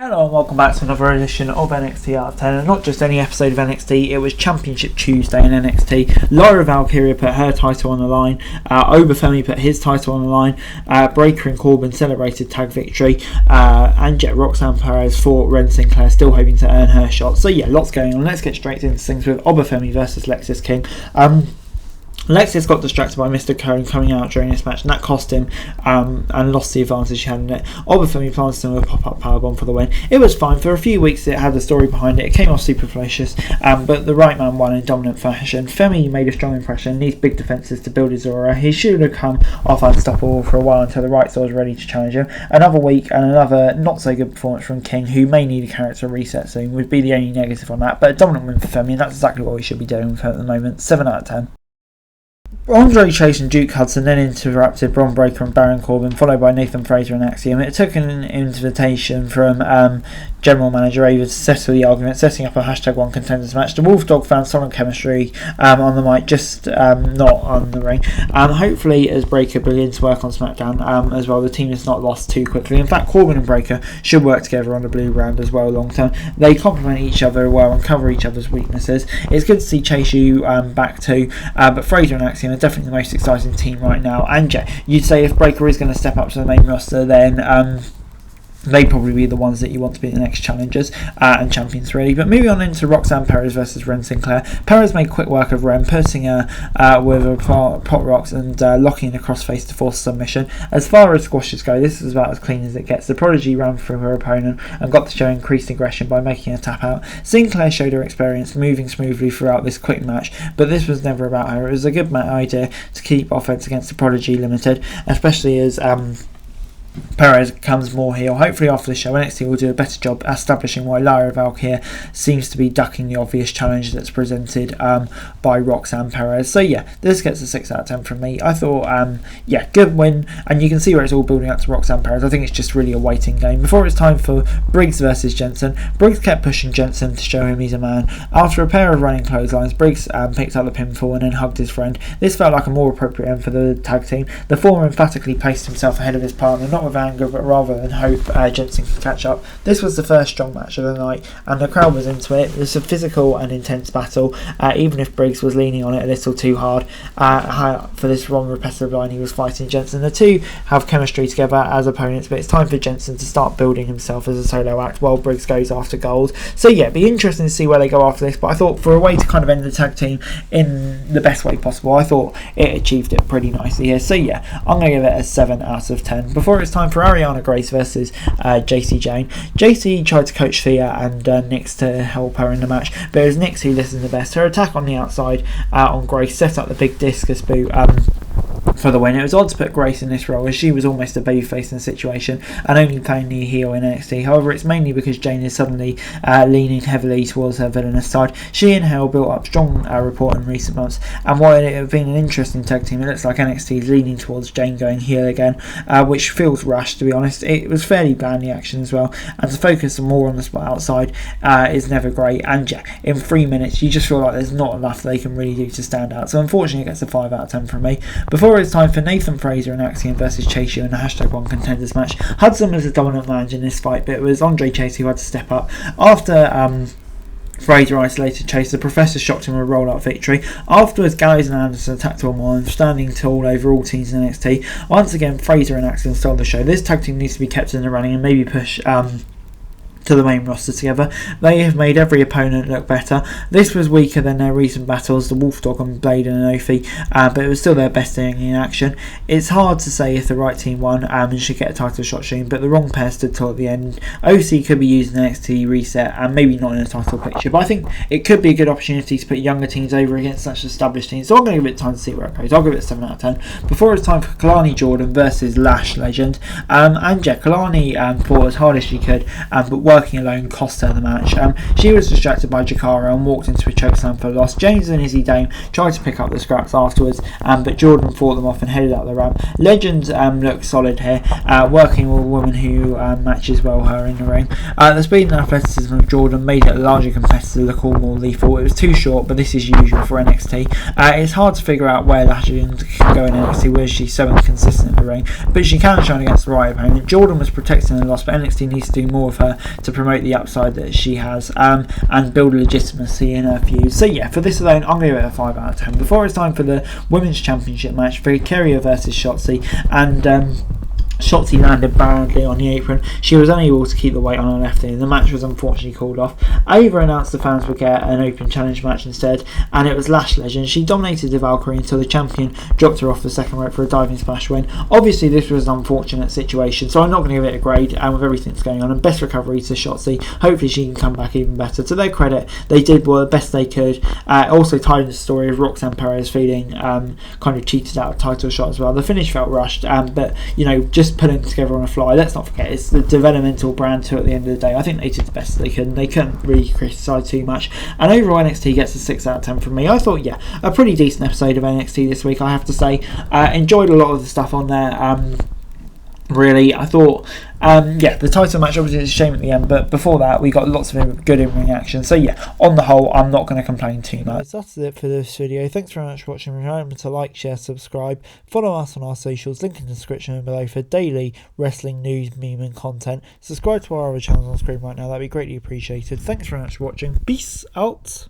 Hello and welcome back to another edition of NXT Out of 10, and not just any episode of NXT, it was Championship Tuesday in NXT. Lyra Valkyria put her title on the line, Obafemi put his title on the line, Breaker and Corbin celebrated tag victory, and Roxanne Perez fought Ren Sinclair, still hoping to earn her shot. So yeah, lots going on. Let's get straight into things with Obafemi versus Lexis King. Lexis got distracted by Mr. Cohen coming out during this match, and that cost him and lost the advantage he had in it. Obafemi planted him with a pop-up powerbomb for the win. It was fine. For a few weeks it had a story behind it. It came off super fallacious, but the right man won in dominant fashion. Femi made a strong impression, needs big defences to build his aura. He should have come off unstoppable for a while until the right side was ready to challenge him. Another week and another not so good performance from King, who may need a character reset soon, would be the only negative on that, but a dominant win for Femi, and that's exactly what we should be doing with her at the moment. 7 out of 10. Andre Chase and Duke Hudson then interrupted Bron Breakker and Baron Corbin, followed by Nathan Fraser and Axiom. It took an invitation from General Manager Ava to settle the argument, setting up a #1 contenders match. The Wolf Dog found solid chemistry on the mic, just not on the ring. Hopefully, as Breakker begins to work on SmackDown as well, the team is not lost too quickly. In fact, Corbin and Breakker should work together on the blue brand as well long term. They complement each other well and cover each other's weaknesses. It's good to see Chase U back too, but Fraser and Axiom are definitely the most exciting team right now. And you'd say if Breakker is going to step up to the main roster, then they'd probably be the ones that you want to be the next challengers and champions really. But moving on into Roxanne Perez versus Ren Sinclair. Perez made quick work of Ren, putting her with a pot rocks and locking the crossface to force submission. As far as squashes go, this is about as clean as it gets. The Prodigy ran through her opponent and got to show increased aggression by making a tap out. Sinclair showed her experience, moving smoothly throughout this quick match, but this was never about her. It was a good idea to keep offense against the Prodigy limited, especially as Perez becomes more heel. Hopefully after the show NXT will do a better job establishing why Lyra Valkyria seems to be ducking the obvious challenge that's presented by Roxanne Perez. So yeah, this gets a 6 out of 10 from me. I thought good win, and you can see where it's all building up to Roxanne Perez. I think it's just really a waiting game. Before it's time for Briggs versus Jensen, Briggs kept pushing Jensen to show him he's a man. After a pair of running clotheslines, Briggs picked up the pinfall and then hugged his friend. This felt like a more appropriate end for the tag team. The former emphatically placed himself ahead of his partner, not with anger but rather than hope Jensen can catch up. This was the first strong match of the night and the crowd was into it. It was a physical and intense battle, even if Briggs was leaning on it a little too hard for this wrong repetitive line he was fighting Jensen. The two have chemistry together as opponents, but it's time for Jensen to start building himself as a solo act while Briggs goes after gold. So yeah, it'd be interesting to see where they go after this, but I thought for a way to kind of end the tag team in the best way possible, I thought it achieved it pretty nicely here. So yeah, I'm going to give it a 7 out of 10. Before it's time for Ariana Grace versus JC Jane. JC tried to coach Thea and Nyx to help her in the match, but it was Nyx who listened the best. Her attack on the outside on Grace set up the big discus boot for the win. It was odd to put Grace in this role as she was almost a babyface in the situation and only playing the heel in NXT. However, it's mainly because Jane is suddenly leaning heavily towards her villainous side. She and Hale built up strong rapport in recent months, and while it had been an interesting tag team, it looks like NXT is leaning towards Jane going heel again, which feels rushed to be honest. It was fairly bland, the action as well, and to focus more on the spot outside is never great, and in 3 minutes you just feel like there's not enough they can really do to stand out. So unfortunately it gets a 5 out of 10 from me. Before it's time for Nathan Fraser and Axiom versus Chase U in the #1 contenders match. Hudson was a dominant manager in this fight, but it was Andre Chase who had to step up. After Fraser isolated Chase, the Professor shocked him with a roll-up victory. Afterwards, Gallows and Anderson attacked him on, standing tall over all teams in NXT. Once again, Fraser and Axiom stole the show. This tag team needs to be kept in the running and maybe push to the main roster together. They have made every opponent look better. This was weaker than their recent battles, the Wolf Dog and Blade and Inofi, but it was still their best thing in action. It's hard to say if the right team won and should get a title shot soon, but the wrong pair stood tall at the end. OC could be used in the NXT reset and maybe not in a title picture, but I think it could be a good opportunity to put younger teams over against such established teams, so I'm going to give it time to see where it goes. I'll give it a 7 out of 10. Before it's time for Kalani Jordan versus Lash Legend, Kalani fought as hard as she could, but working alone cost her the match. She was distracted by Jakara and walked into a chokeslam for a loss. James and Izzy Dame tried to pick up the scraps afterwards, but Jordan fought them off and headed out the ramp. Legend looked solid here, working with a woman who matches well her in the ring. The speed and athleticism of Jordan made it a larger competitor look all more lethal. It was too short, but this is usual for NXT. It's hard to figure out where Legend can go in NXT, where she's so inconsistent in the ring, but she can shine against the right opponent. Jordan was protecting the loss, but NXT needs to do more of her to to promote the upside that she has and build legitimacy in her feud. So yeah, for this alone, I'm going to give it a 5 out of 10. Before it's time for the Women's Championship match, Victoria versus Shotzi, and Shotzi landed badly on the apron. She was unable to keep the weight on her left knee, and the match was unfortunately called off. Ava announced the fans would get an open challenge match instead, and it was Lash Legend. She dominated the Valkyrie until the champion dropped her off the second rope for a diving splash win. Obviously, this was an unfortunate situation, so I'm not going to give it a grade, and with everything that's going on. And best recovery to Shotzi. Hopefully, she can come back even better. To their credit, they did the best they could. Also tied in the story of Roxanne Perez feeling kind of cheated out of title shot as well. The finish felt rushed, but just putting together on a fly. Let's not forget, it's the developmental brand too at the end of the day. I think they did the best they could, and they couldn't really criticise too much. And overall, NXT gets a 6 out of 10 from me. I thought, yeah, a pretty decent episode of NXT this week, I have to say. Enjoyed a lot of the stuff on there. Really, I thought, the title match obviously is a shame at the end, but before that we got lots of good in-ring action. So yeah, on the whole, I'm not going to complain too much. That's it for this video. Thanks very much for watching. Remember to like, share, subscribe, follow us on our socials, link in the description below for daily wrestling news, meme and content. Subscribe to our other channels on screen right now, that'd be greatly appreciated. Thanks very much for watching. Peace out.